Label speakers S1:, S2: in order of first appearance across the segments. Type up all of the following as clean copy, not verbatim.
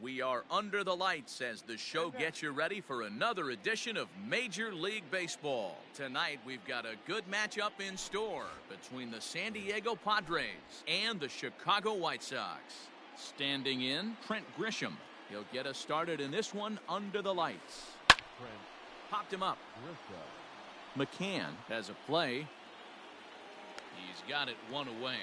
S1: We are under the lights as the show gets you ready for another edition of Major League Baseball. Tonight, we've got a good matchup in store between the San Diego Padres and the Chicago White Sox. Standing in, Trent Grisham. He'll get us started in this one under the lights. Popped him up. McCann has a play. He's got it one away.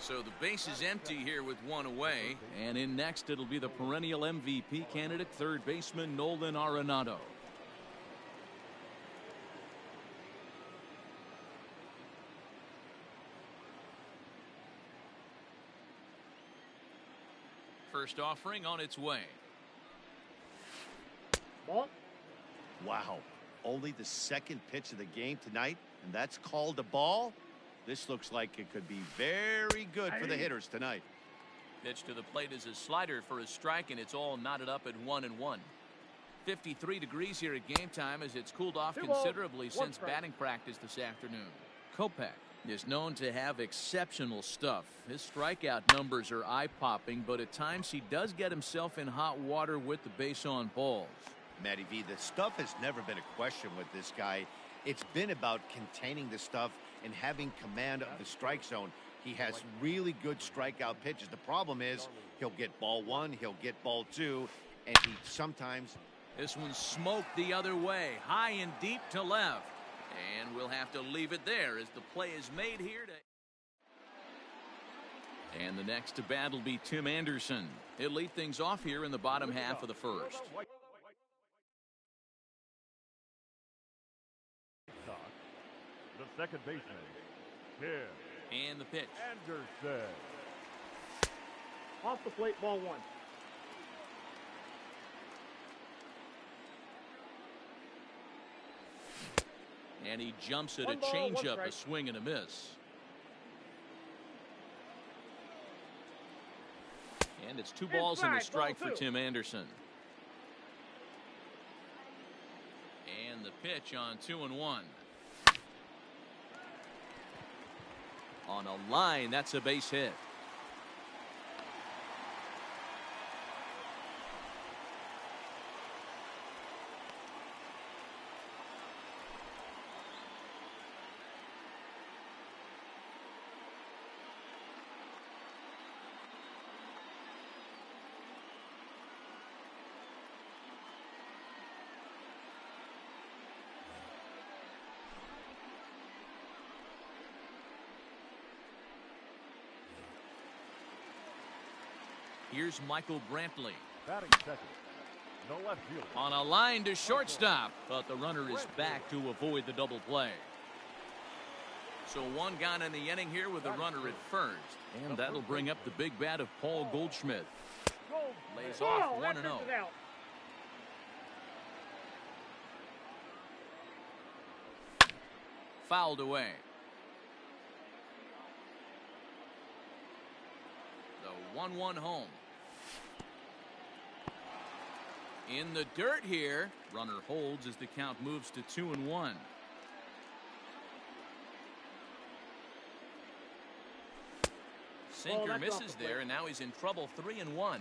S1: So the base is empty here with one away. And in next, it'll be the perennial MVP candidate, third baseman Nolan Arenado. First offering on its way.
S2: Ball.
S3: Wow. Only the second pitch of the game tonight, and that's called a ball. This looks like it could be very good for the hitters tonight.
S1: Pitch to the plate is a slider for a strike, and it's all knotted up at 1-1. 53 degrees here at game time as it's cooled off considerably since batting practice this afternoon. Kopech is known to have exceptional stuff. His strikeout numbers are eye-popping, but at times he does get himself in hot water with the base on balls.
S3: Matty V, the stuff has never been a question with this guy. It's been about containing the stuff and having command of the strike zone. He has really good strikeout pitches. The problem is he'll get ball one, he'll get ball two, and he sometimes...
S1: This one's smoked the other way, high and deep to left. And we'll have to leave it there as the play is made here. And the next to bat will be Tim Anderson. He'll lead things off here in the bottom half of the first.
S2: The second baseman, here.
S1: And the pitch.
S2: Anderson. Off the plate, ball one.
S1: And he jumps at a changeup, a swing and a miss. And it's two balls and a strike for Tim Anderson. And the pitch on 2-1. On a line, that's a base hit. Here's Michael Brantley.
S2: Batting second. No left field.
S1: On a line to shortstop, but the runner is back to avoid the double play. So one gone in the inning here with a runner at first. And that'll bring up the big bat of Paul Goldschmidt. Lays off 1-0. Fouled away. The 1-1 home. In the dirt here. Runner holds as the count moves to 2-1. Sinker misses there, and now he's in trouble. 3-1.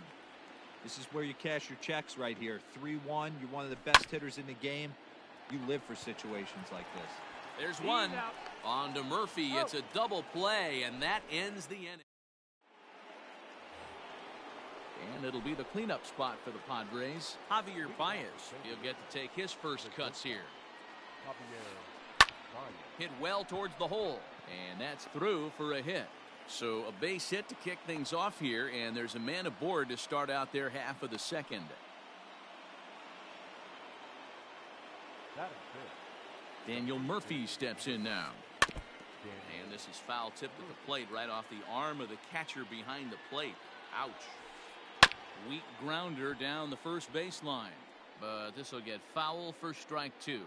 S4: This is where you cash your checks right here. 3-1. You're one of the best hitters in the game. You live for situations like this.
S1: There's one. On to Murphy. It's a double play, and that ends the inning. And it'll be the cleanup spot for the Padres. Javier Baez. He'll get to take his first cuts here. Hit well towards the hole. And that's through for a hit. So a base hit to kick things off here. And there's a man aboard to start out their half of the second. Daniel Murphy steps in now. And this is foul tipped at the plate right off the arm of the catcher behind the plate. Ouch. Weak grounder down the first baseline, but this will get foul for strike two.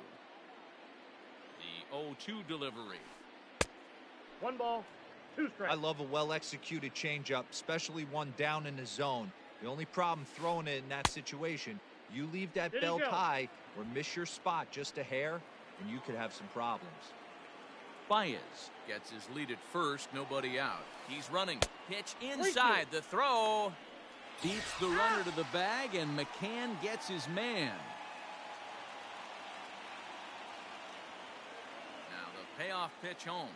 S1: The 0-2 delivery.
S2: 1 ball, 2 strikes.
S4: I love a well-executed changeup, especially one down in the zone. The only problem throwing it in that situation, you leave that belt high or miss your spot just a hair, and you could have some problems.
S1: Baez gets his lead at first, nobody out. He's running. Pitch inside. The throw beats the runner to the bag, and McCann gets his man. Now the payoff pitch home.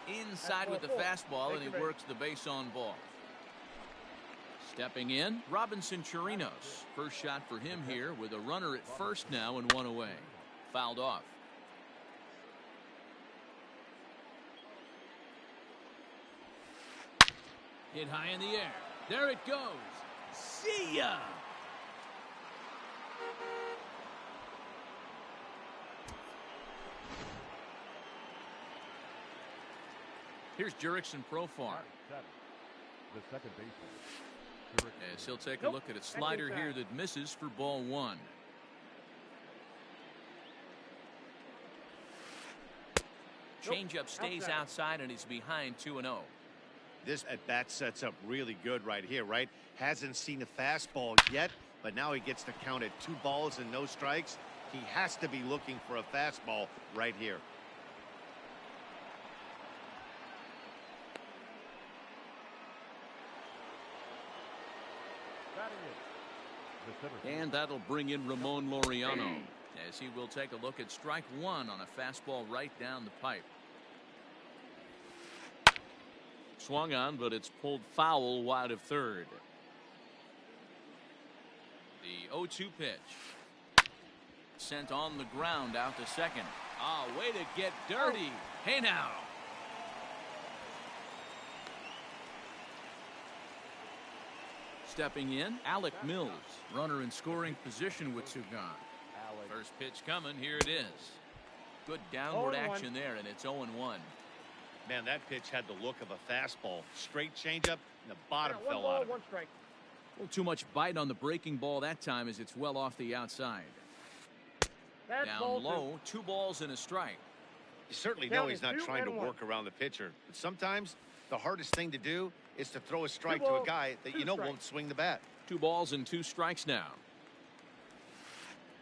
S1: Inside with the fastball, and he works the base on ball. Stepping in, Robinson Chirinos. First shot for him here with a runner at first now and one away. Fouled off. Hit high in the air. There it goes. See ya! Here's Jurickson Profar.
S2: The second baseman.
S1: As he'll take a look at a slider here that misses for ball one. Changeup stays outside, and he's behind 2-0.
S3: This at-bat sets up really good right here, right? Hasn't seen a fastball yet, but now he gets to count at 2 balls and no strikes. He has to be looking for a fastball right here.
S1: And that'll bring in Ramon Laureano, as he will take a look at strike one on a fastball right down the pipe. Swung on, but it's pulled foul wide of third. The 0-2 pitch. Sent on the ground out to second. Ah, way to get dirty. Hey now. Stepping in, Alec Mills, runner in scoring position with 2 gone. First pitch coming, here it is. Good downward action there, and it's 0-1.
S3: Man, that pitch had the look of a fastball. Straight changeup, and the bottom
S2: One
S3: fell
S2: ball,
S3: out of it.
S2: one strike.
S1: A little too much bite on the breaking ball that time, as it's well off the outside.
S2: That's ball
S1: Down low, 2 balls and a strike.
S3: You certainly know he's not trying to work around the pitcher, but sometimes the hardest thing to do is to throw a strike to a guy that you know won't swing the bat.
S1: 2 balls and 2 strikes now.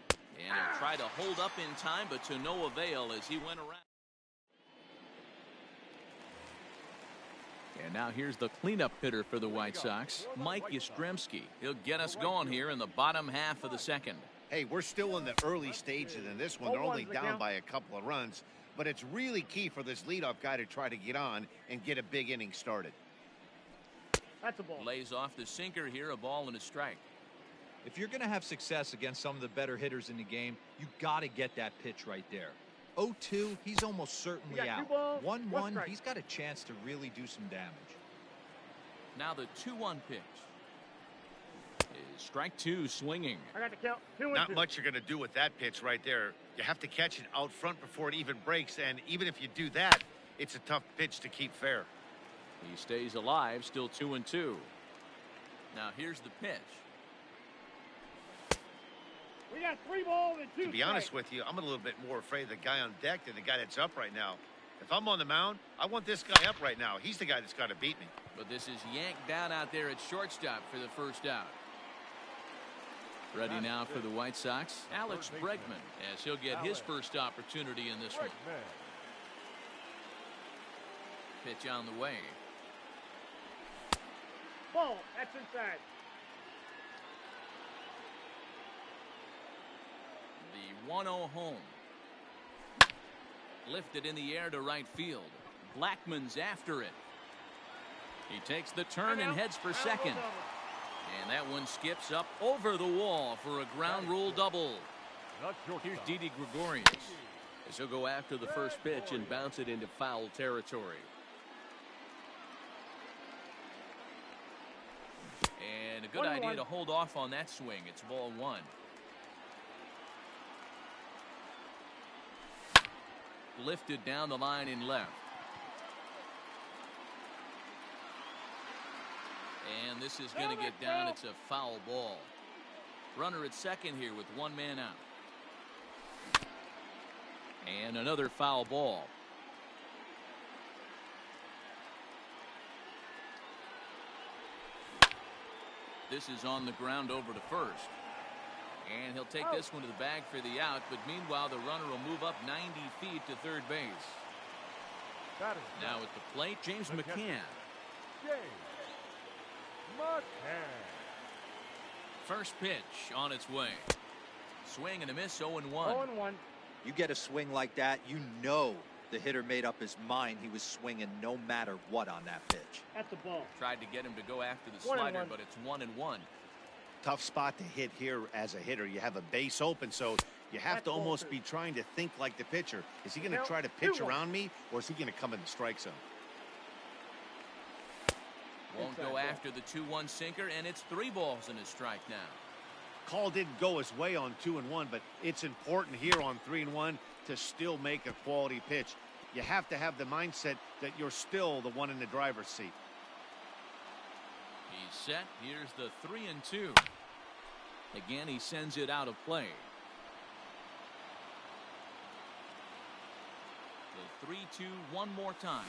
S1: And he'll try to hold up in time, but to no avail as he went around. And now here's the cleanup hitter for the White Sox, Mike Yastrzemski. He'll get us going here in the bottom half of the second.
S3: Hey, we're still in the early stages in this one. They're only down by a couple of runs, but it's really key for this leadoff guy to try to get on and get a big inning started.
S2: That's a ball.
S1: Lays off the sinker here, a ball and a strike.
S4: If you're going to have success against some of the better hitters in the game, you got to get that pitch right there. 0-2, he's almost certainly out. 1-1, he's got a chance to really do some damage.
S1: Now the 2-1 pitch. Is strike 2 swinging.
S2: I got the count. 2 and 2.
S3: Not much you're going to do with that pitch right there. You have to catch it out front before it even breaks, and even if you do that, it's a tough pitch to keep fair.
S1: He stays alive, still 2-2. Now here's the pitch.
S2: We got 3 balls and 2
S3: To be honest with you, I'm a little bit more afraid of the guy on deck than the guy that's up right now. If I'm on the mound, I want this guy up right now. He's the guy that's got to beat me.
S1: But this is yanked down out there at shortstop for the first out. Ready now for the White Sox, Alex Bregman, as he'll get his first opportunity in this one. Pitch on the way.
S2: Ball. That's inside.
S1: The 1-0 home. Lifted in the air to right field. Blackman's after it. He takes the turn and heads for second. And that one skips up over the wall for a ground rule double. Here's Didi Gregorius, as he'll go after the first pitch and bounce it into foul territory. And a good idea to hold off on that swing. It's ball 1. Lifted down the line in left. And this is going to get down. It's a foul ball. Runner at second here with 1 man out. And another foul ball. This is on the ground over to first. And he'll take this one to the bag for the out, but meanwhile the runner will move up 90 feet to third base. Now at the plate, James McCann. First pitch on its way. Swing and a miss, 0-1.
S2: 0-1.
S4: You get a swing like that, you know the hitter made up his mind he was swinging no matter what on that pitch.
S2: That's a ball.
S1: Tried to get him to go after the slider, but it's 1-1.
S3: Tough spot to hit here as a hitter. You have a base open, so you have to almost be trying to think like the pitcher. Is he going to try to pitch around me, or is he going to come in the strike zone?
S1: Won't go after the 2-1 sinker, and it's 3 balls and a strike now.
S3: Call didn't go his way on 2-1, but it's important here on 3-1 to still make a quality pitch. You have to have the mindset that you're still the one in the driver's seat.
S1: He's set. Here's the 3-2. Again, he sends it out of play. The 3-2 one more time.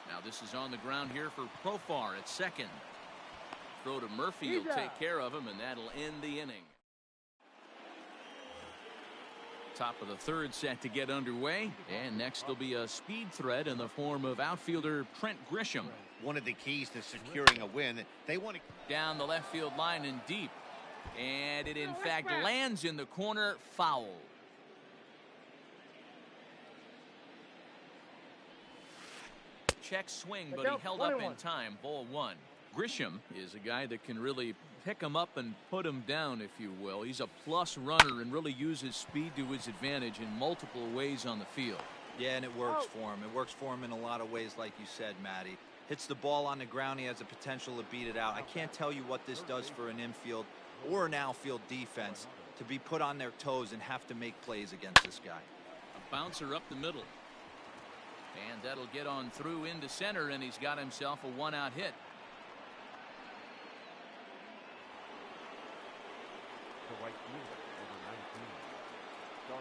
S1: Now this is on the ground here for Profar at second. Throw to Murphy. He'll take care of him, and that'll end the inning. Top of the third set to get underway, and next will be a speed threat in the form of outfielder Trent Grisham.
S3: One of the keys to securing a win, they want to
S1: down the left field line and deep, and it in fact lands in the corner. Foul. Check swing, but he held up in time. Ball 1. Grisham is a guy that can really pick him up and put him down, if you will. He's a plus runner and really uses speed to his advantage in multiple ways on the field.
S4: Yeah, and it works for him. It works for him in a lot of ways, like you said, Matty. Hits the ball on the ground. He has the potential to beat it out. I can't tell you what this does for an infield or an outfield defense to be put on their toes and have to make plays against this guy.
S1: A bouncer up the middle. And that'll get on through into center, and he's got himself a 1-out hit.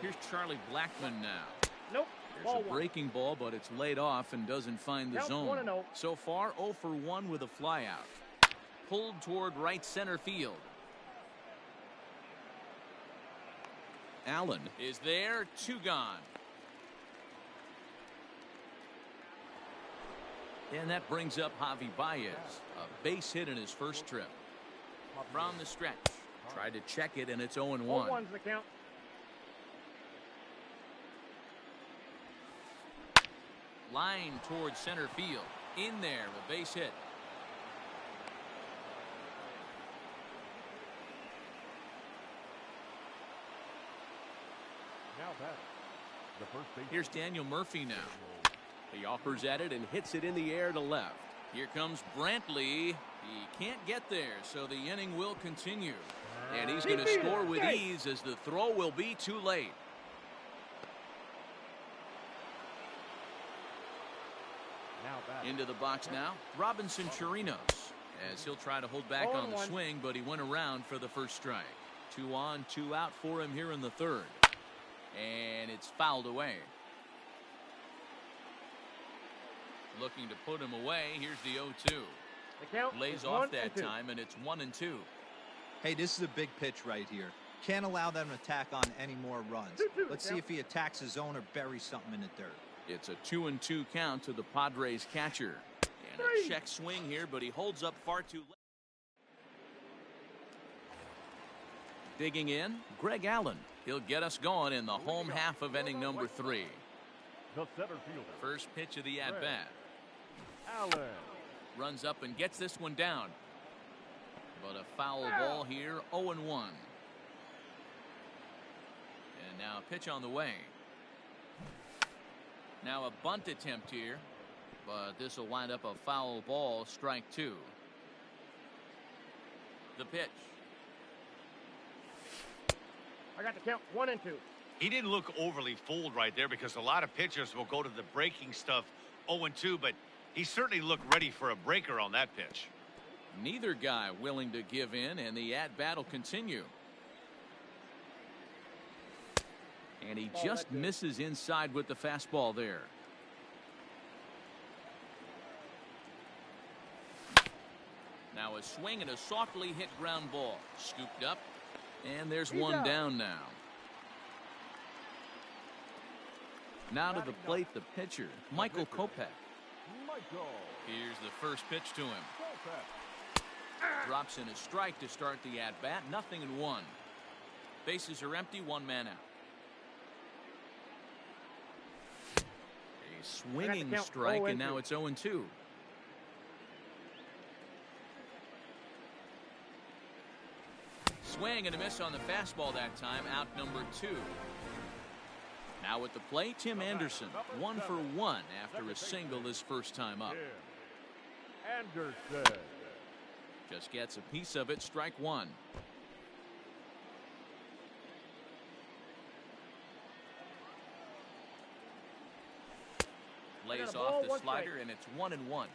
S1: Here's Charlie Blackmon now.
S2: Nope.
S1: There's a breaking ball, but it's laid off and doesn't find the zone. So far, 0 for 1 with a flyout. Pulled toward right center field. Allen is there. 2 gone. And that brings up Javi Baez. A base hit in his first trip. From the stretch. Tried to check it, and it's 0-1.
S2: 0-1's the count.
S1: Line towards center field. In there, a base hit.
S5: Now that the first base.
S1: Here's Daniel Murphy now. He offers at it and hits it in the air to left. Here comes Brantley. He can't get there, so the inning will continue. And he's going to score with ease as the throw will be too late. Into the box now, Robinson Chirinos, as he'll try to hold back on the swing, but he went around for the first strike. 2 on, 2 out for him here in the third. And it's fouled away. Looking to put him away. Here's the 0-2.
S2: The count
S1: lays off that time, and it's 1-2.
S4: Hey, this is a big pitch right here. Can't allow them to attack on any more runs. Let's see if he attacks his zone or buries something in the dirt.
S1: It's a 2-2 count to the Padres catcher. And a check swing here, but he holds up far too late. Digging in, Greg Allen. He'll get us going in the home half of inning number 3.
S5: The center fielder.
S1: First pitch of the at-bat.
S5: Allen
S1: runs up and gets this one down. But a foul ball here, 0-1. And now a pitch on the way. Now a bunt attempt here, but this will wind up a foul ball, strike 2. The pitch.
S2: I got the count 1-2.
S3: He didn't look overly fooled right there because a lot of pitchers will go to the breaking stuff 0-2, but he certainly looked ready for a breaker on that pitch.
S1: Neither guy willing to give in, and the at-bat will continue. And he just misses inside with the fastball there. Now a swing and a softly hit ground ball. Scooped up And there's
S2: He's
S1: one
S2: out.
S1: down now. Now to the plate, the pitcher, Michael Kopech.
S5: Michael
S1: Here's the first pitch to him.
S5: Kopech.
S1: Drops in a strike to start the at-bat. 0-1. Bases are empty. One man out. A swinging
S2: count.
S1: strike, and
S2: 0-2.
S1: now it's 0-2. Swing and a miss on the fastball that time. Out number 2. Now at the plate, Tim Anderson. 1 for 1 after a single his first time up.
S5: Tim Anderson.
S1: Just gets a piece of it. Strike 1. Lays
S2: ball,
S1: off the
S2: 1
S1: slider,
S2: strike.
S1: and it's 1-1.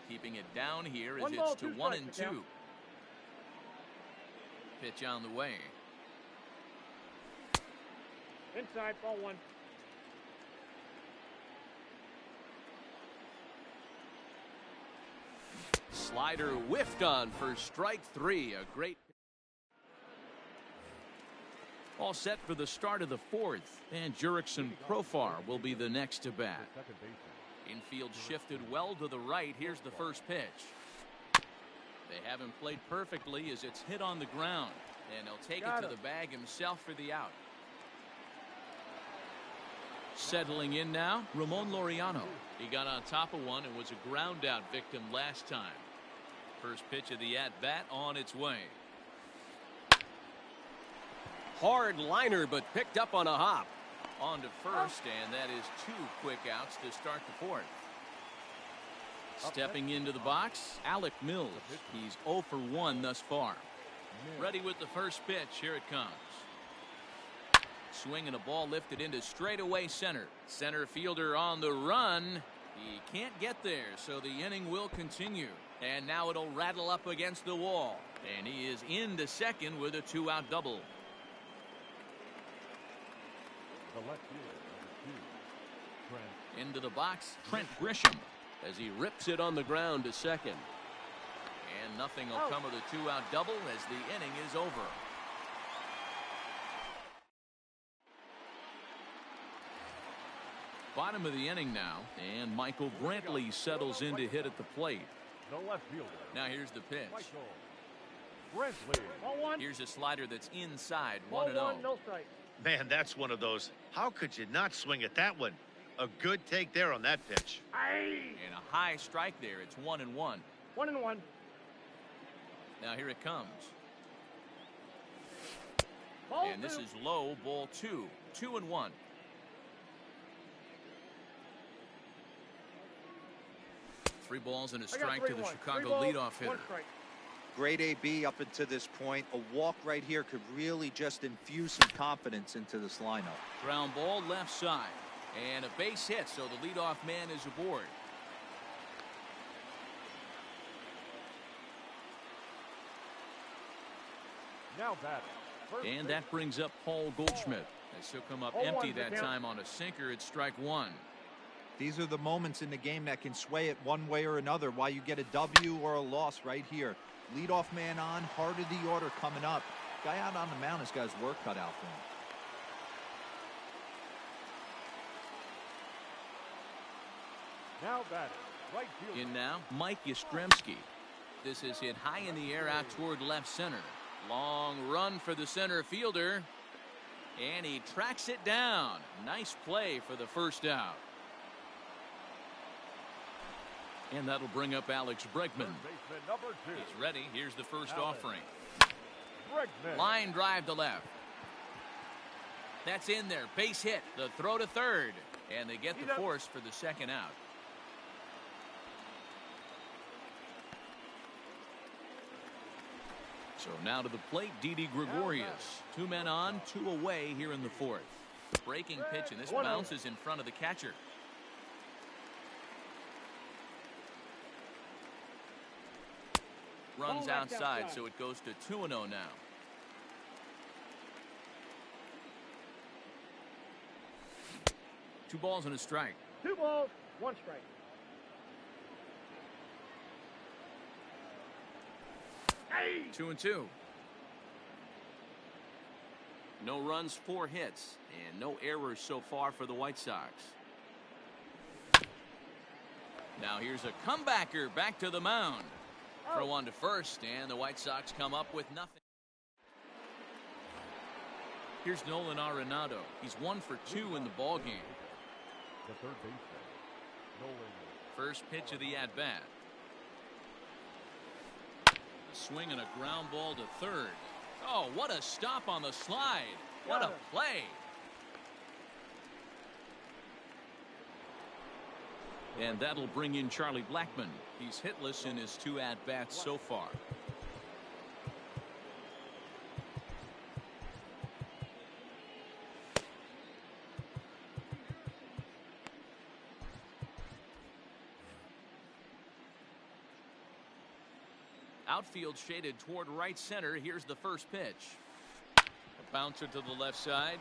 S1: Keeping it down here as
S2: 1
S1: it's
S2: ball,
S1: to
S2: 2
S1: 1
S2: strikes,
S1: and
S2: the
S1: 2.
S2: count.
S1: Pitch on the way.
S2: Inside, ball 1.
S1: Slider whiffed on for strike 3. A great. All set for the start of the 4th. And Jurickson Profar will be the next to bat.
S5: Second baseman.
S1: Infield shifted well to the right. Here's the first pitch. They have him played perfectly as it's hit on the ground. And he'll take
S2: Got
S1: it to
S2: him.
S1: the bag himself for the out. Settling in now, Ramon Laureano. He got on top of one and was a ground out victim last time. First pitch of the at-bat on its way.
S6: Hard liner, but picked up on a hop.
S1: On to first, and that is 2 quick outs to start the 4th. Stepping into the box, Alec Mills. He's 0 for 1 thus far. Ready with the first pitch. Here it comes. Swing and a ball lifted into straightaway center. Center fielder on the run. He can't get there, so the inning will continue. And now it'll rattle up against the wall. And he is into second with a 2-out double.
S5: The left fielder, number 2, Trent.
S1: Into the box, Trent Grisham, as he rips it on the ground to second. And nothing will come of the 2-out double as the inning is over. Bottom of the inning now, and Michael Brantley settles in to hit at the plate.
S5: The left fielder,
S1: Now here's the pitch.
S5: Michael Brantley.
S2: Ball 1.
S1: Here's a slider that's inside,
S2: Ball
S1: 1-0.
S2: 1, no strike.
S3: Man, that's one of those. How could you not swing at that one? A good take there on that pitch.
S2: Aye.
S1: And a high strike there. It's 1-1.
S2: 1-1.
S1: Now here it comes.
S2: Ball
S1: And this
S2: 2.
S1: is low, ball 2. 2-1. Three balls and a
S2: I got
S1: strike to the
S2: 3-1.
S1: Chicago
S2: 3 balls,
S1: leadoff
S2: 1
S1: hitter.
S2: strike.
S4: Great AB up until this point. A walk right here could really just infuse some confidence into this lineup.
S1: Ground ball left side. And a base hit, so the leadoff man is aboard.
S5: Now batting. First
S1: And
S5: baseman,
S1: that brings up Paul Goldschmidt. As he'll come up
S2: 0-1
S1: empty
S2: for
S1: that
S2: count.
S1: time on a sinker at strike 1.
S4: These are the moments in the game that can sway it one way or another, why you get a W or a loss right here. Leadoff man on, heart of the order coming up. Guy out on the mound has got his work cut out for him.
S5: now batting. Right fielder.
S1: In now, Mike Yastrzemski. This is hit high in the air out toward left center. Long run for the center fielder. And he tracks it down. Nice play for the first out. And that'll bring up Alex Bregman.
S5: Third baseman, number 2.
S1: He's ready. Here's the first
S5: Alex.
S1: offering.
S5: Bregman.
S1: Line drive to left. That's in there. Base hit. The throw to third. And they get
S2: He's
S1: the
S2: up.
S1: force for the second out. So now to the plate, Didi Gregorius. 2 men on, 2 away here in the 4th. Breaking pitch, and this
S2: 1-0.
S1: bounces in front of the catcher. Runs
S2: Ball left
S1: outside,
S2: outside.
S1: so it goes to 2-0 now. Two balls and a strike.
S2: 2 balls, 1 strike.
S1: 2-2. No runs, 4 hits, and no errors so far for the White Sox. Now here's a comebacker back to the mound. Throw on to first, and the White Sox come up with nothing. Here's Nolan Arenado. He's 1 for 2 in the ball game.
S5: The third baseman, Nolan.
S1: First pitch of the at-bat. A swing and a ground ball to third. Oh, what a stop on the slide. What a play. And that'll bring in Charlie Blackmon. He's hitless in his 2 at-bats so far. Outfield shaded toward right center. Here's the first pitch. A bouncer to the left side.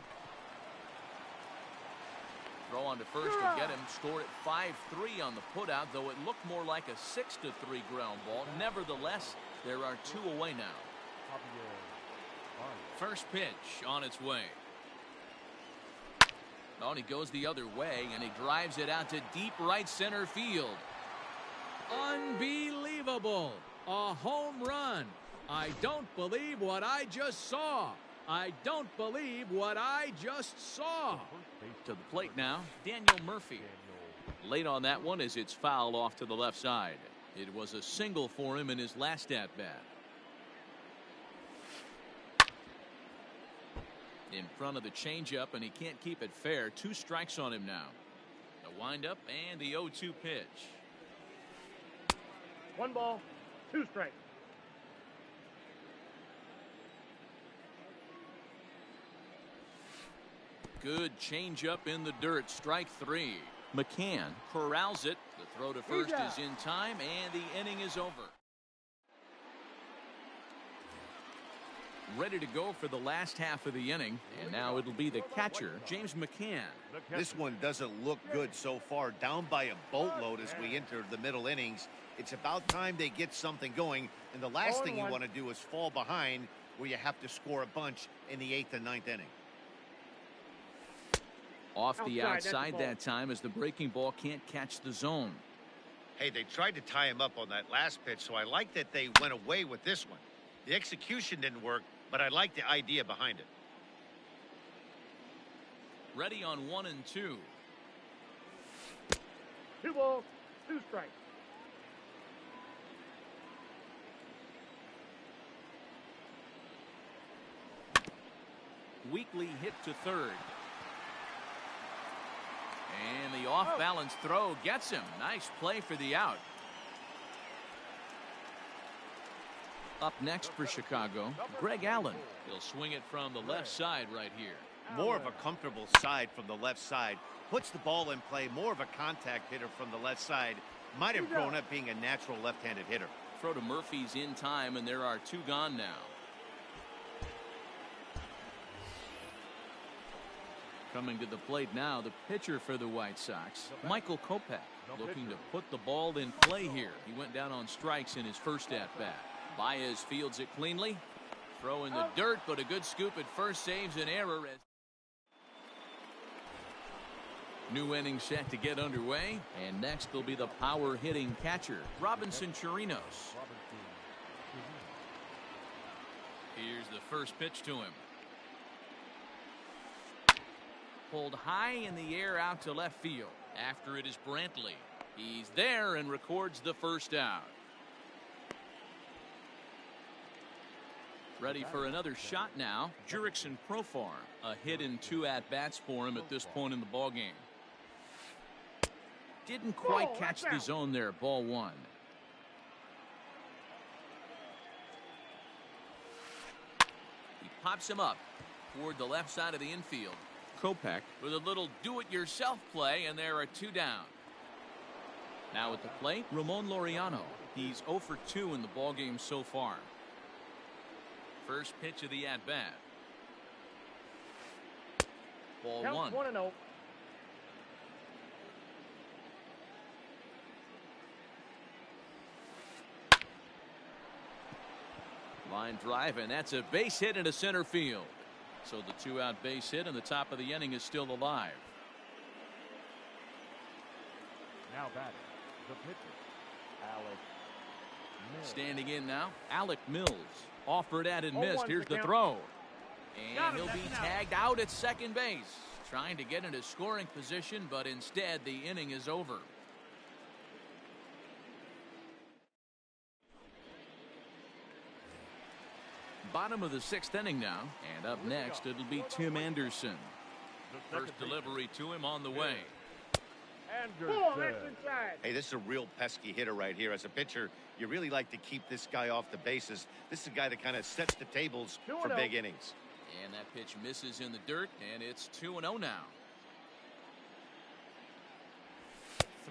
S1: Throw on to first to get him. Scored at 5-3 on the putout, though it looked more like a 6-3 ground ball. Nevertheless, there are 2 away now. First pitch on its way. Oh, and he goes the other way, and he drives it out to deep right center field. Unbelievable. A home run. I don't believe what I just saw. I don't believe what I just saw. To the plate now, Daniel Murphy. Late on that one as it's fouled off to the left side. It was a single for him in his last at-bat. In front of the changeup, and he can't keep it fair. 2 strikes on him now. The windup and the 0-2 pitch.
S2: 1 ball, 2 strikes.
S1: Good changeup in the dirt. Strike 3. McCann corrals it. The throw to first is in time, and the inning is over. Ready to go for the last half of the inning, and now it'll be the catcher, James McCann.
S3: This one doesn't look good so far. Down by a boatload as we enter the middle innings. It's about time they get something going, and the last thing you want to do is fall behind where you have to score a bunch in the 8th and 9th inning.
S1: Off the outside that time as the breaking ball can't catch the zone.
S3: Hey, they tried to tie him up on that last pitch, so I like that they went away with this one. The execution didn't work, but I like the idea behind it.
S1: Ready on 1 and 2.
S2: 2 balls, 2 strikes.
S1: Weakly hit to third. And the off-balance throw gets him. Nice play for the out. Up next for Chicago, Greg Allen. He'll swing it from the left side right here.
S3: More of a comfortable side from the left side. Puts the ball in play. More of a contact hitter from the left side. Might have grown up being a natural left-handed hitter.
S1: Throw to Murphy's in time, and there are 2 gone now. Coming to the plate now, the pitcher for the White Sox, Michael Kopech, looking to put the ball in play here. He went down on strikes in his first at-bat. Baez fields it cleanly. Throw in the dirt, but a good scoop at first saves an error. New inning set to get underway, and next will be the power-hitting catcher, Robinson Chirinos. Here's the first pitch to him. Pulled high in the air out to left field. After it is Brantley. He's there and records the first out. Ready for another shot now. Jurickson Profar. A hit in 2 at-bats for him at this point in the ballgame. Didn't quite catch the zone there. Ball 1. He pops him up toward the left side of the infield. Kopech with a little do-it-yourself play, and there are 2 down. Now at the plate, Ramon Laureano. He's 0 for 2 in the ballgame so far. First pitch of the at-bat. Ball 1.
S2: 1-0.
S1: Line drive, and that's a base hit into center field. So the two-out base hit, and the top of the inning is still alive.
S5: Now batting, the pitcher, Alec Mills.
S1: Standing in now, Alec Mills. Offered at and
S2: 0-1
S1: missed. Here's the
S2: count.
S1: throw.
S2: Got
S1: And
S2: him,
S1: he'll be
S2: that's an out.
S1: tagged out at second base. Trying to get into scoring position, but instead the inning is over. Bottom of the sixth inning now. And up next, it'll be Tim Anderson.
S5: The
S1: First
S5: second
S1: delivery to him on the way.
S5: baseman,
S2: Pull, that's
S5: Anderson.
S2: inside.
S3: Hey, this is a real pesky hitter right here. As a pitcher, you really like to keep this guy off the bases. This is a guy that kind of sets the tables for
S2: 2-0.
S3: big innings.
S1: And that pitch misses in the dirt, and it's 2-0 now.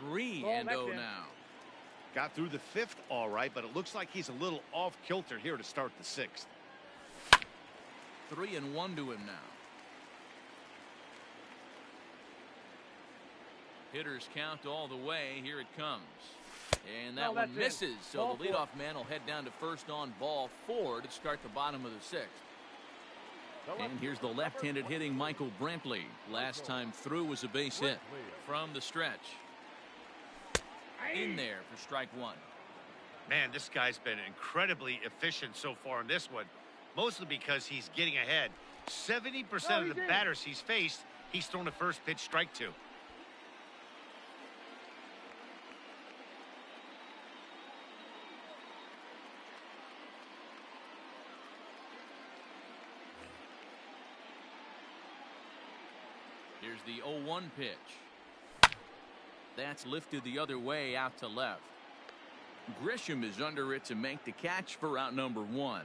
S1: 3-0
S2: that's in.
S1: now.
S3: Got through the fifth all right, but it looks like he's a little off kilter here to start the sixth.
S1: 3-1 to him now. Hitters count all the way. Here it comes. And that
S2: No,
S1: one
S2: that's in.
S1: misses. So
S2: Ball
S1: the
S2: four.
S1: leadoff man will head down to first on ball 4 to start the bottom of the sixth. And here's the left-handed hitting Michael Brantley. Last time through was a base hit from the stretch. In there for strike 1.
S3: Man, this guy's been incredibly efficient so far in this one, mostly because he's getting ahead. 70%
S2: No,
S3: of
S2: he
S3: the
S2: didn't.
S3: batters he's faced, he's thrown a first pitch strike to.
S1: Here's the 0-1 pitch. That's lifted the other way out to left. Grisham is under it to make the catch for out number 1.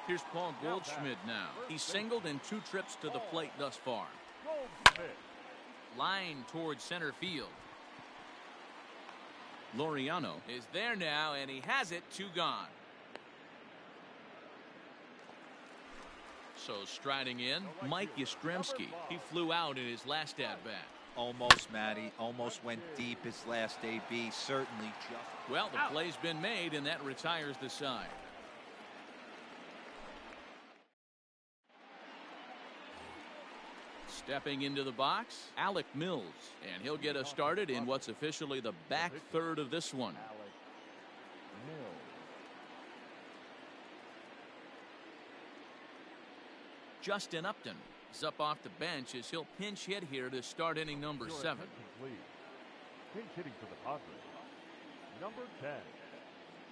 S1: Here's Paul Goldschmidt now. He's singled in 2 trips to the plate thus far.
S5: Goldschmidt.
S1: Line towards center field. Laureano is there now, and he has it. 2 gone. So striding in, Mike Yastrzemski. He flew out in his last at-bat.
S4: Almost, Matty. Almost went deep his last AB. Certainly just.
S1: Well, the play's been made, and that retires the side. Stepping into the box, Alec Mills. And he'll get us started in what's officially the back third of this one.
S5: Alec Mills.
S1: Justin Upton is up off the bench as he'll pinch hit here to start inning number 7.
S5: Attention, please. Pinch hitting for the Padres. Number 10,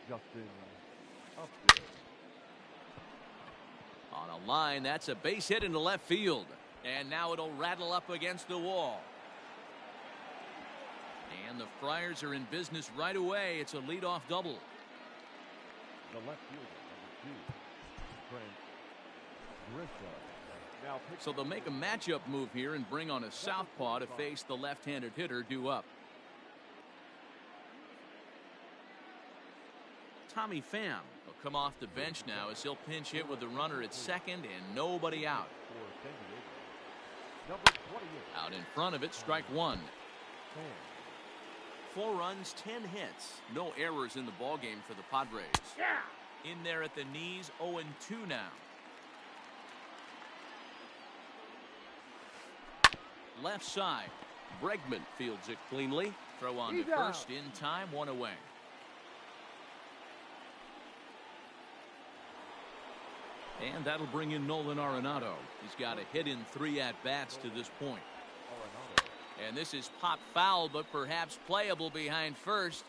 S5: Justin Upton.
S1: On a line, that's a base hit into left field. And now it'll rattle up against the wall. And the Friars are in business right away. It's a leadoff double.
S5: The left fielder, number 2, Trent Grisham. Now pitching
S1: So they'll make a matchup move here and bring on a southpaw to face the left-handed hitter due up. Tommy Pham will come off the bench now as he'll pinch hit with the runner at second and nobody out.
S5: for San Diego. Number 28,
S1: Out in front of it, strike 1.
S5: Sam
S1: 4 runs, 10 hits. No errors in the ballgame for the Padres.
S2: Yeah.
S1: In there at the knees, 0-2 now. Left side. Bregman fields it cleanly. Throw on to
S2: He's out.
S1: first in time, 1 away. And that'll bring in Nolan Arenado. He's got a hit in 3 at-bats to this point.
S5: Arenado.
S1: And this is pop foul, but perhaps playable behind first.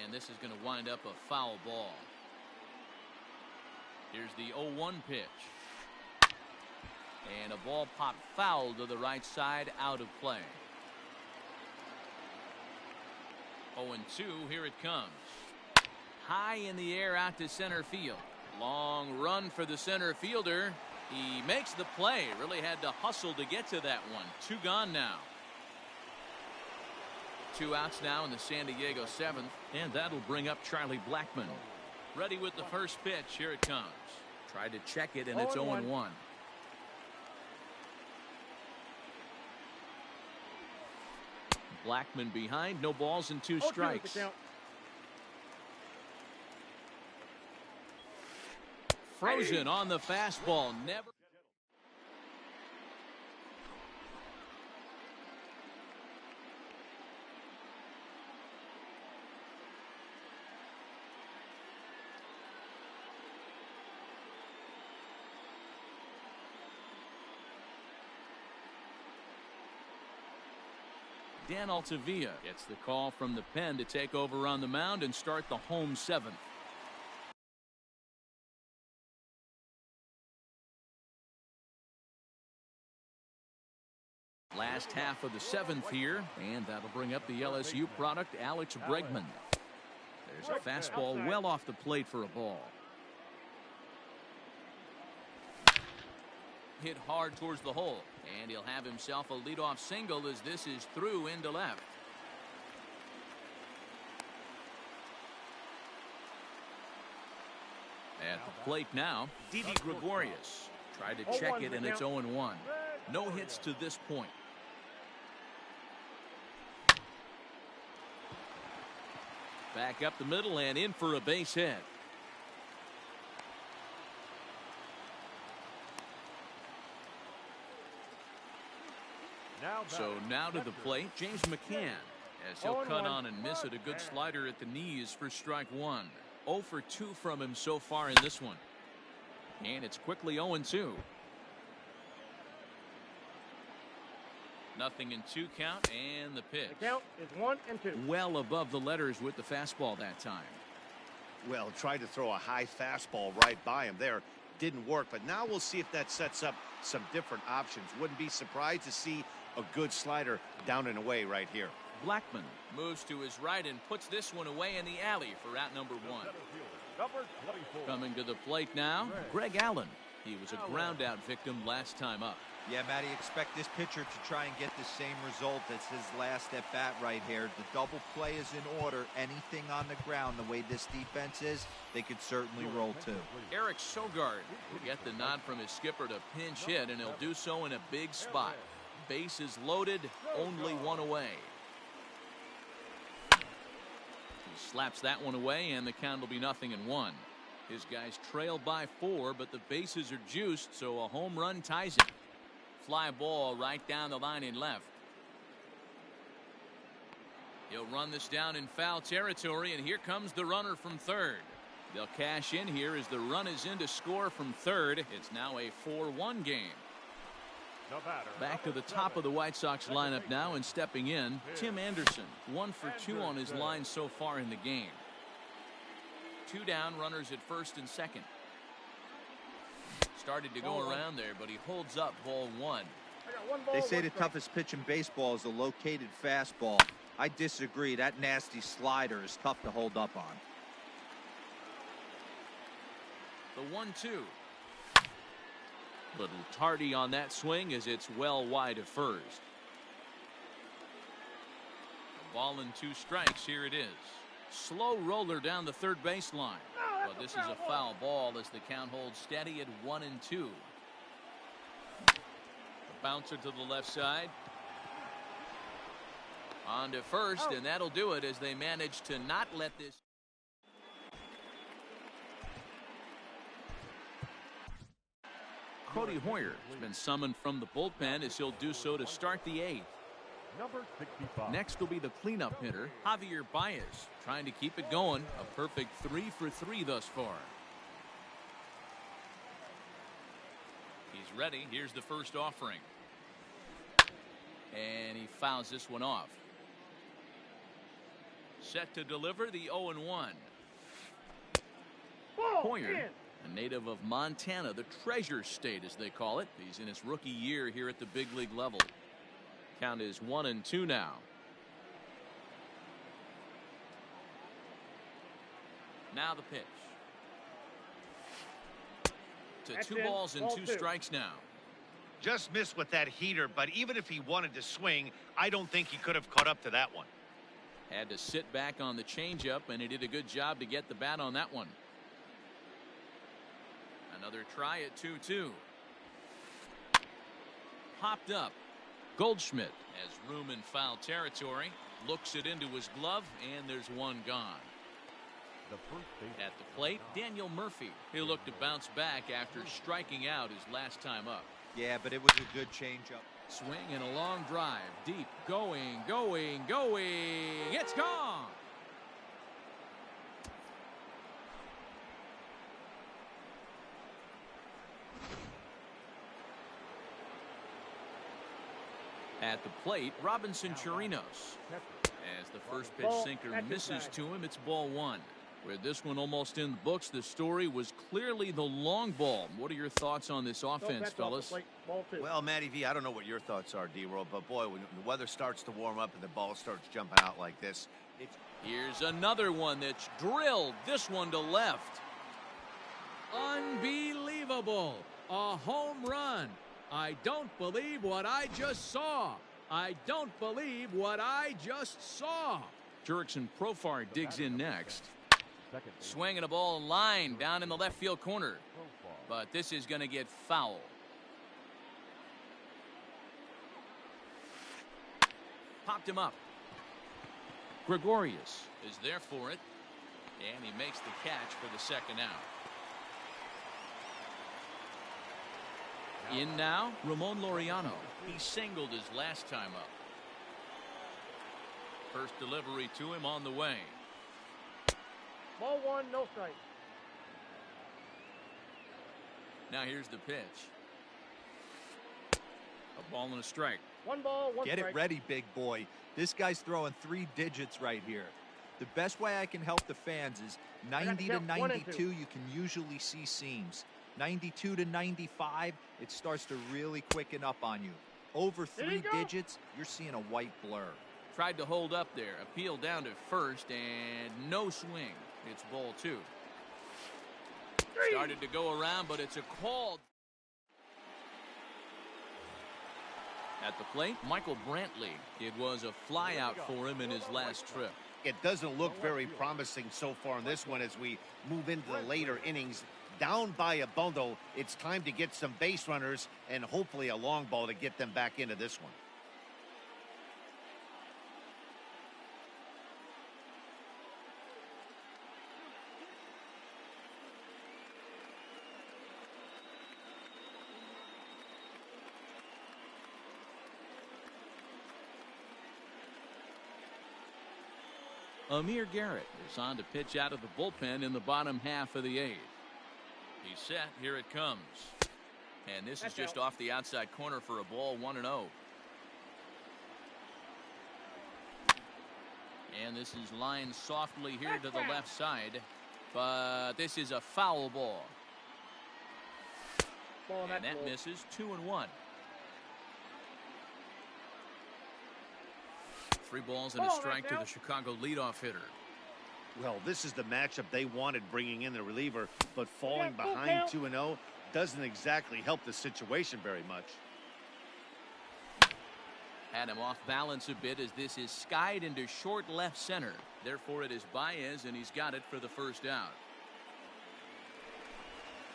S1: And this is going to wind up a foul ball. Here's the 0-1 pitch. And a ball popped foul to the right side, out of play. 0-2, here it comes. High in the air out to center field. Long run for the center fielder. He makes the play. Really had to hustle to get to that one. 2 gone now. 2 outs now in the San Diego 7th. And that'll bring up Charlie Blackmon. Ready with the first pitch. Here it comes. Tried to check it, and it's
S2: 0-1.
S1: 0-1. Blackmon behind. No balls and 2
S2: 0-2 is the
S1: strikes.
S2: count.
S1: frozen on the fastball. Never. Dan Altavilla gets the call from the pen to take over on the mound and start the home seventh. Last half of the seventh here, and that'll bring up the LSU product, Alex Bregman. There's a fastball well off the plate for a ball. Hit hard towards the hole, and he'll have himself a leadoff single as this is through into left. At the plate now, Didi Gregorius. Tried to check it, and it's 0-1. No hits to this point. Back up the middle and in for a base hit. So now to the plate, James McCann, as he'll cut on and miss it. A good slider at the knees for strike one. 0 for 2 from him so far in this one. And it's quickly 0-2. Nothing in 2 count, and the pitch.
S2: The count is 1-2.
S1: Well above the letters with the fastball that time.
S3: Well, tried to throw a high fastball right by him there. Didn't work, but now we'll see if that sets up some different options. Wouldn't be surprised to see a good slider down and away right here.
S1: Blackman moves to his right and puts this one away in the alley for out number 1. Coming to the plate now, Greg Allen. He was a ground out victim last time up.
S4: Yeah, Matty, expect this pitcher to try and get the same result as his last at bat right here. The double play is in order. Anything on the ground, the way this defense is, they could certainly roll too.
S1: Eric Sogard will get the nod from his skipper to pinch hit, and he'll do so in a big spot. Bases loaded, only 1 away. He slaps that one away, and the count will be 0-1. His guys trail by 4, but the bases are juiced, so a home run ties it. Fly ball right down the line in left. He'll run this down in foul territory, and here comes the runner from third. They'll cash in here as the run is in to score from third. It's now a 4-1 game. Back to the top of the White Sox lineup now, and stepping in, Tim Anderson. 1 for 2 on his line so far in the game. 2 down, runners at first and second. Started to go around there, but he holds up ball 1.
S4: They say the toughest pitch in baseball is a located fastball. I disagree. That nasty slider is tough to hold up on.
S1: The 1-2. Little tardy on that swing as it's well wide of first. A ball and 2 strikes. Here it is. Slow roller down the third baseline. But this is a foul ball as the count holds steady at 1-2. The bouncer to the left side. On to first, and that'll do it as they manage to not let this. Cody Hoyer has been summoned from the bullpen as he'll do so to start the 8th.
S5: Number 65.
S1: Next will be the cleanup hitter, Javier Baez, trying to keep it going. A perfect 3 for 3 thus far. He's ready. Here's the first offering. And he fouls this one off. Set to deliver the 0-1. Hoyer, a native of Montana, the Treasure State as they call it. He's in his rookie year here at the big league level. Count is 1-2 now. Now the pitch. To 2 balls and 2 strikes now.
S3: Just missed with that heater, but even if he wanted to swing, I don't think he could have caught up to that one.
S1: Had to sit back on the changeup, and he did a good job to get the bat on that one. Another try at 2-2. Popped up. Goldschmidt has room in foul territory. Looks it into his glove, and there's one gone.
S5: the first base.
S1: At the plate, Daniel Murphy. He'll look to bounce back after striking out his last time up.
S4: Yeah, but it was a good changeup.
S1: Swing and a long drive. Deep. Going. It's gone. At the plate, Robinson Chirinos. As the first pitch sinker misses to him, it's ball one. With this one almost in the books, the story was clearly the long ball. What are your thoughts on this offense, fellas?
S3: Well, Matty V, I don't know what your thoughts are, D-Roll, but boy, when the weather starts to warm up and the ball starts jumping out like this,
S1: Here's another one that's drilled. This one to left. Unbelievable. A home run. I don't believe what I just saw. Jurickson Profar digs in next. Swinging a ball line down in the left field corner. But this is going to get foul. Popped him up. Gregorius is there for it. And he makes the catch for the second out. In now, Ramon Laureano. He singled his last time up. First delivery to him on the way.
S2: Ball one, no strike.
S1: Now here's the pitch. A ball and a strike.
S2: One ball, one
S4: Get
S2: strike.
S4: it ready, big boy. This guy's throwing 3 digits right here. The best way I can help the fans is 90 to 92, you can usually see seams. 92 to 95, it starts to really quicken up on you. Over 3 digits, you're seeing a white blur.
S1: Tried to hold up there. Appeal down to first and no swing. It's ball 2. Started to go around, but it's a call. At the plate, Michael Brantley. It was a flyout for him in his last trip.
S3: it doesn't look very promising so far in this one as we move into the later innings. Down by a bundle, it's time to get some base runners and hopefully a long ball to get them back into this one.
S1: Amir Garrett is on to pitch out of the bullpen in the bottom half of the 8th. He's set. Here it comes. And this is just off the outside corner for a ball, 1-0. And this is lined softly here to the left side. But this is a foul ball. And that misses. 2-1. 3 balls and a strike to the Chicago leadoff hitter.
S3: Well, this is the matchup they wanted, bringing in the reliever, but falling behind 2-0 doesn't exactly help the situation very much.
S1: Had him off balance a bit as this is skied into short left center. Therefore, it is Baez, and he's got it for the first out.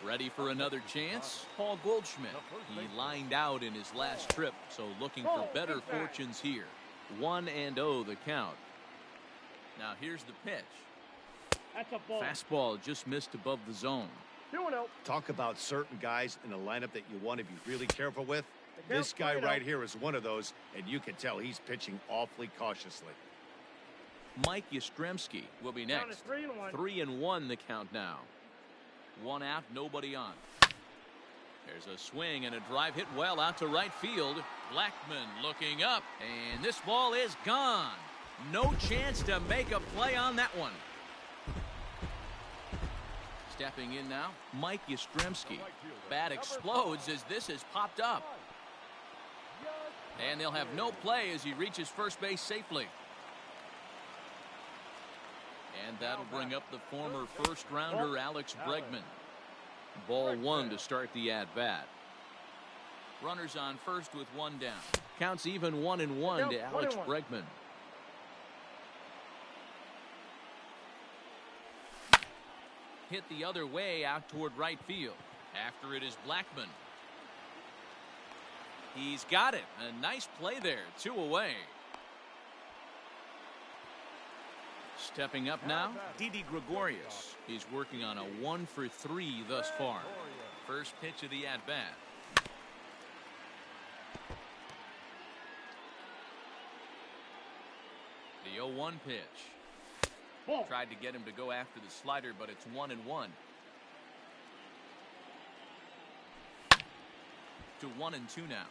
S1: Ready for another chance? Paul Goldschmidt. He lined out in his last trip, so looking for better fortunes here. 1-0 the count. Now here's the pitch.
S2: That's a ball.
S1: Fastball just missed above the zone.
S2: 2-0.
S3: Talk about certain guys in the lineup that you want to be really careful with. This guy right here is one of those, and you can tell he's pitching awfully cautiously.
S1: Mike Yastrzemski will be next. 3-1 the count now. 1 out, nobody on. There's a swing and a drive hit well out to right field. Blackmon looking up, and this ball is gone. No chance to make a play on that one. Stepping in now, Mike Yastrzemski. Bat explodes as this has popped up. And they'll have no play as he reaches first base safely. And that'll bring up the former first-rounder Alex Bregman. Ball 1 to start the at-bat. Runners on first with 1 down. Counts even 1-1 to Alex Bregman. Hit the other way out toward right field. After it is Blackmon. He's got it. A nice play there. 2 away. Stepping up now, Didi Gregorius. He's working on a 1-for-3 thus far. First pitch of the at-bat. The 0-1 pitch.
S2: Ball.
S1: Tried to get him to go after the slider, but it's 1-1. To 1-2 now.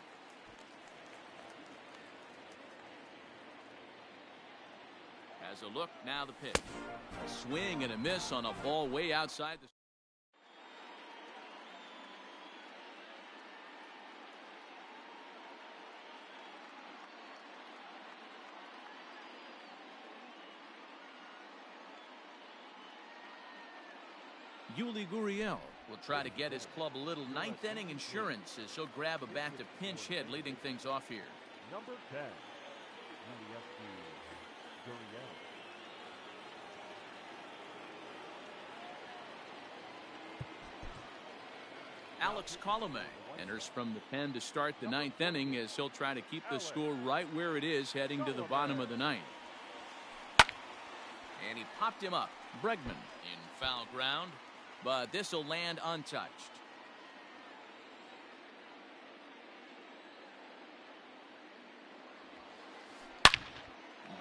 S1: Has a look, now the pitch. A swing and a miss on a ball way outside the... Yuli Gurriel will try to get his club a little ninth inning insurance as he'll grab a bat to pinch hit, leading things off here.
S5: Number 10, USC Gurriel.
S1: Alex Colomé enters from the pen to start the ninth inning as he'll try to keep the score right where it is heading to the bottom of the ninth. And he popped him up. Bregman in foul ground, but this will land untouched.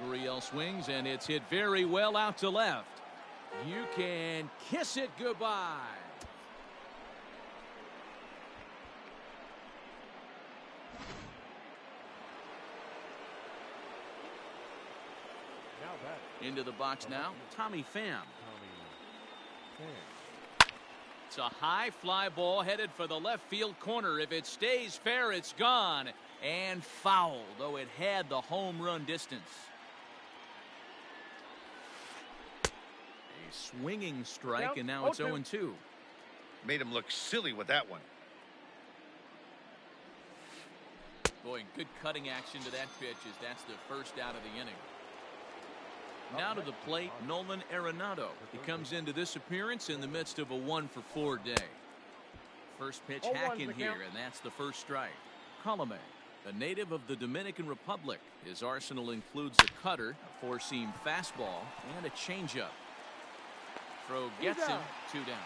S1: Gurriel swings and it's hit very well out to left. You can kiss it goodbye.
S5: Now that
S1: Into the box now, Tommy Pham.
S5: Tommy Pham.
S1: It's a high fly ball headed for the left field corner. If it stays fair, it's gone and foul, though it had the home run distance. A swinging strike, and now it's 0-2.
S3: Made him look silly with that one.
S1: Boy, good cutting action to that pitch as that's the first out of the inning. Now to the plate, Nolan Arenado. He comes into this appearance in the midst of a 1-for-4 day. First pitch hack in here, and that's the first strike. Colomé, a native of the Dominican Republic. His arsenal includes a cutter, a four-seam fastball, and a changeup. Throw gets him, 2 down.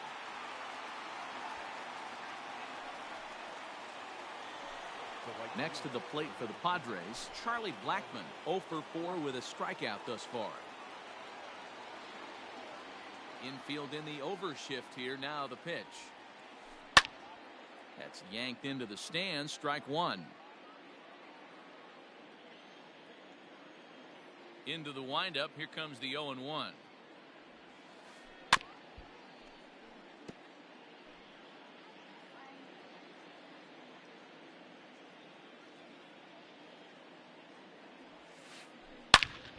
S1: Next to the plate for the Padres, Charlie Blackmon, 0-for-4 with a strikeout thus far. Infield in the overshift here, now the pitch. That's yanked into the stands, strike 1. Into the windup, here comes the 0-1.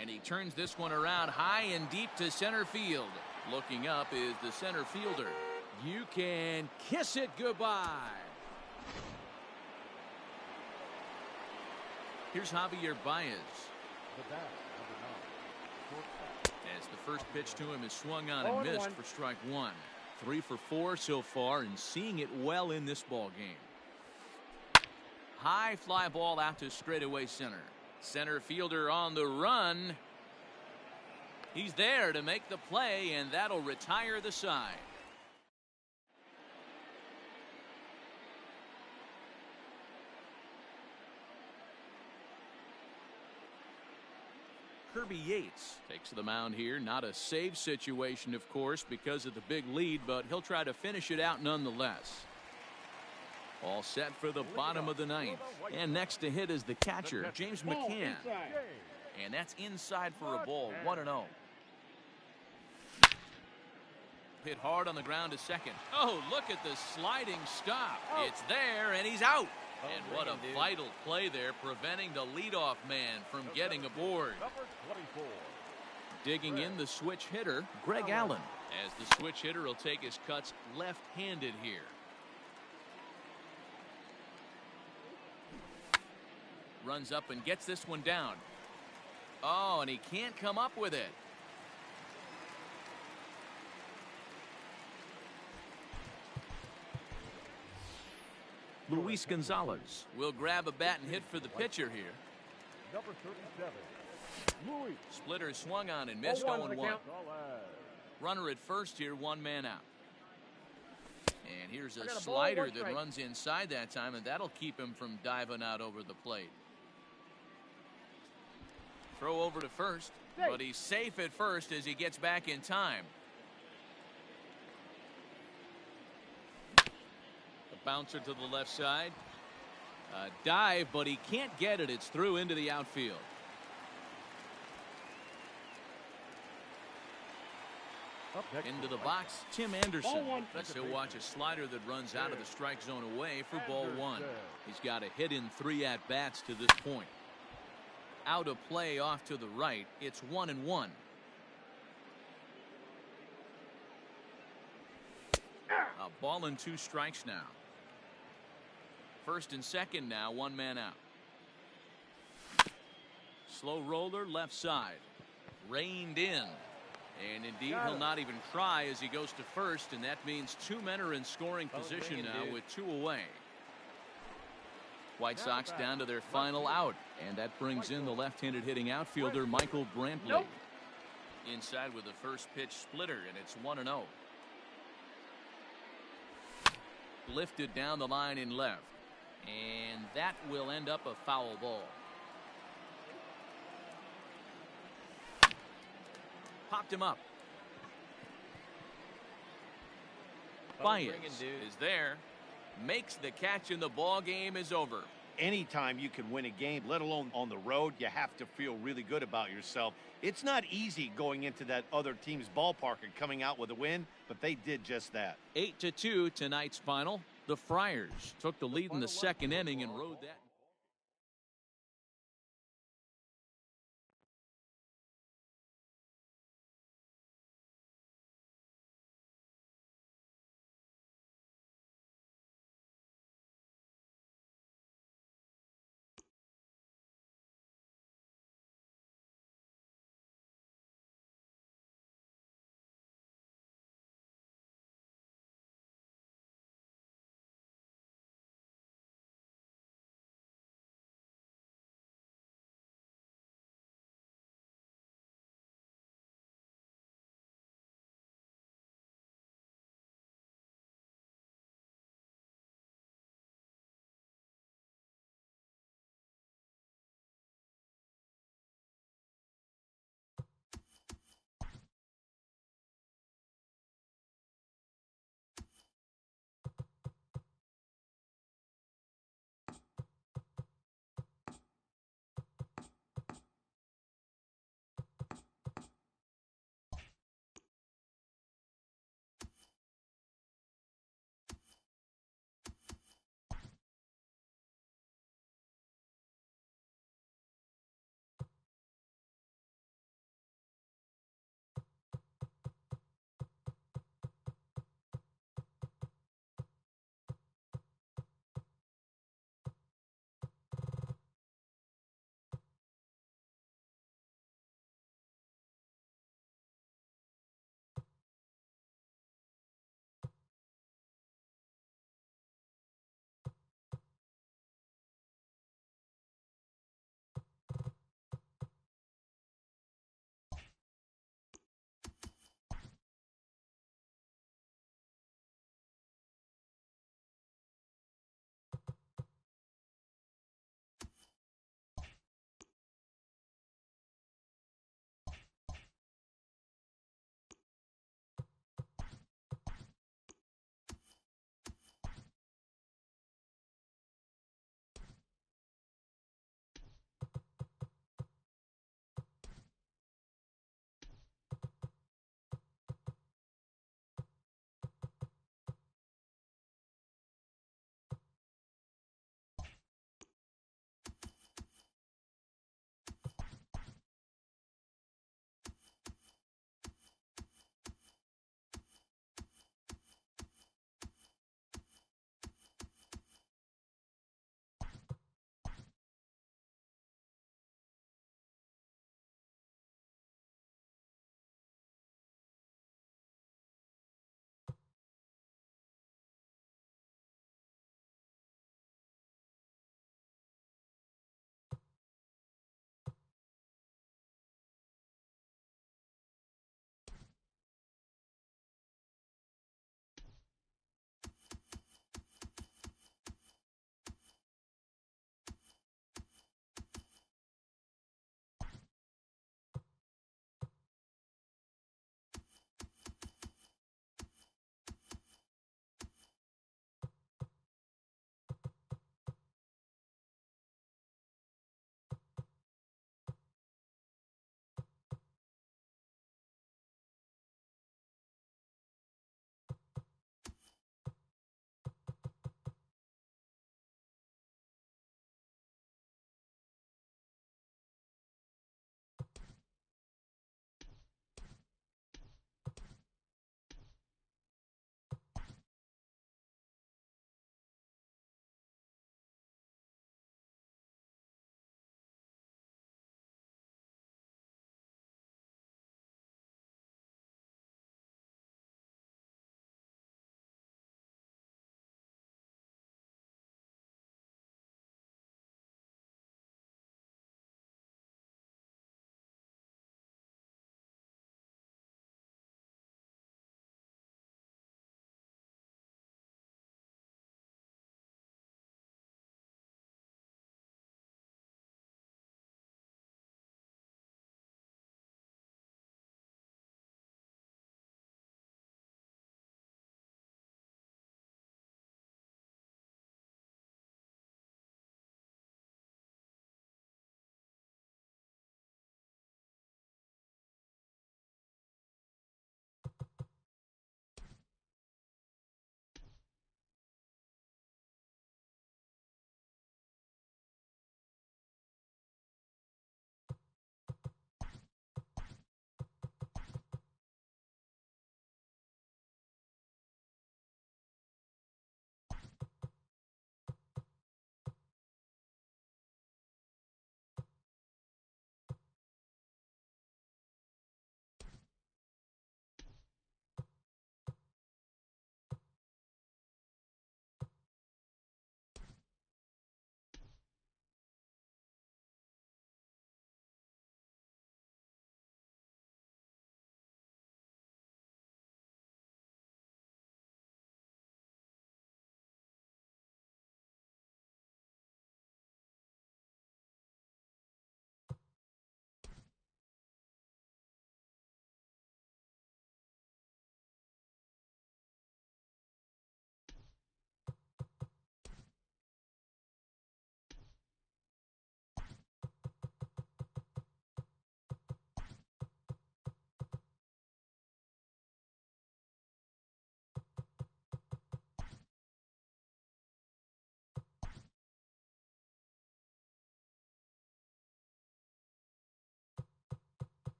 S1: And he turns this one around high and deep to center field. Looking up is the center fielder. You can kiss it goodbye. Here's Javier Baez.
S5: The bat, number 9, shortstop.
S1: As the first pitch to him is swung on and missed for strike 1. 3-for-4 so far and seeing it well in this ball game. High fly ball out to straightaway center. Center fielder on the run. He's there to make the play, and that'll retire the side. Kirby Yates takes the mound here. Not a save situation, of course, because of the big lead, but he'll try to finish it out nonetheless. All set for the bottom of the ninth. And next to hit is the catcher, James McCann. And that's inside for a ball, 1-0. Hit hard on the ground to second. Oh, look at the sliding stop. It's there, and he's out. And what a vital play there, preventing the leadoff man from getting aboard.
S5: Number 24.
S1: Digging in the switch hitter, Greg Allen. As the switch hitter will take his cuts left-handed here. Runs up and gets this one down. Oh, and he can't come up with it. Luis Gonzalez will grab a bat and hit for the pitcher here.
S5: Number 37. Louis.
S1: Splitter swung on and missed
S2: 0-1
S1: 0-1.
S2: count.
S1: Runner at first here, 1 man out. And here's
S2: I
S1: a
S2: got a ball,
S1: slider
S2: 1
S1: that
S2: strike.
S1: runs inside that time, and that'll keep him from diving out over the plate. Throw over to first,
S2: Safe.
S1: but he's safe at first as he gets back in time. The bouncer to the left side. A dive, but he can't get it. It's through into the outfield.
S5: Up next
S1: Into
S5: for
S1: the
S5: White
S1: box, Tim Anderson.
S2: Ball 1.
S1: As he'll watch a slider that runs out of the strike zone away for ball 1.
S5: Anderson.
S1: He's got a hit in 3 at-bats to this point. Out of play off to the right. It's 1-1. A ball and 2 strikes now. First and second now, 1 man out. Slow roller left side. Reined in. And indeed, he'll not even try as he goes to first, and that means 2 men are in scoring position now with 2 away. White Sox down to their final out, and that brings in the left-handed hitting outfielder Michael Brantley.
S2: Nope.
S1: Inside with the first pitch splitter, and it's 1-0. Lifted down the line in left, and that will end up a foul ball. Popped him up. Baez is there, makes the catch, and the ball game is over.
S3: Anytime you can win a game, let alone on the road, you have to feel really good about yourself. It's not easy going into that other team's ballpark and coming out with a win, but they did just that.
S1: 8-2 tonight's final. The Friars took the lead in the second inning and rode that.